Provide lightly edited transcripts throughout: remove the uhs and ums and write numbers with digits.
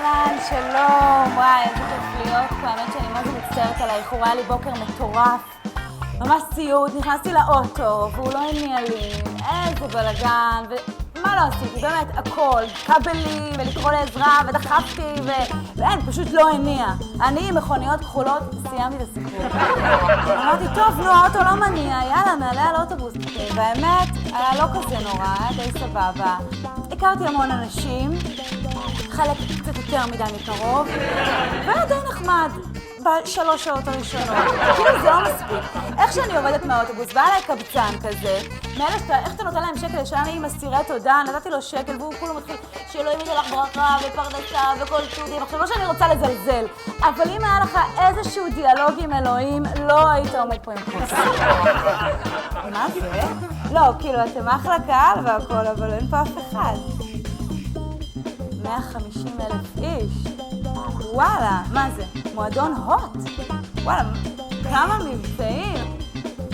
אהלן, שלום, וואי, איזה כיף להיות פה, האמת שאני מה זה מצטערת על האיחור, היה לי בוקר מטורף, ממש ציוד, נכנסתי לאוטו, והוא לא הניע לי, איזה בלגן, ומה לא עשיתי, באמת, הכל, כבלים, ולקרוא לעזרה, ודחפתי, ואין, פשוט לא הניע. אני עם מכוניות כחולות, סיימתי את הסיפור. אמרתי, טוב, נו, האוטו לא מניע, יאללה, נעלה על אוטובוס. והאמת, היה לא כזה נורא, היה די סבבה. הכרתי המון אנשים, חלק קצת יותר מדי מקרוב, והיה די נחמד בשלוש שעות הראשונות. כאילו זה לא מספיק. איך שאני עובדת מהאוטובוס, בא אליי קבצן כזה, מאלה שאתה, איך אתה נותן להם שקל, ישנה לי עם אסירי תודה, נתתי לו שקל, והוא כולו מתחיל שאלוהים ייתן לך ברכה ופרנסה וכל טודים. עכשיו לא שאני רוצה לזלזל, אבל אם היה לך איזשהו דיאלוג עם אלוהים, לא היית עומד פה עם כוס. מה זה? לא, כאילו, אתם אחלה קהל והכל, אבל אין פה אף אחד. 150,000 איש. וואלה, מה זה? מועדון הוט. וואלה, כמה מבצעים.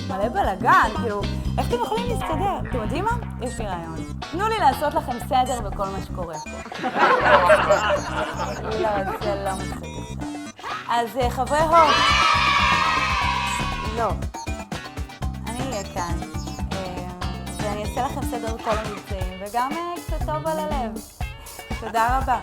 מלא בלגן, כאילו, איך אתם יכולים להסתדר? אתם יודעים מה? יש לי רעיון. תנו לי לעשות לכם סדר בכל מה שקורה פה. לא, זה לא מצחיק. אז חברי הוט. לא. אני אהיה כאן. ואני אעשה לכם סדר בכל המבצעים, וגם קצת טוב על הלב. תודה רבה.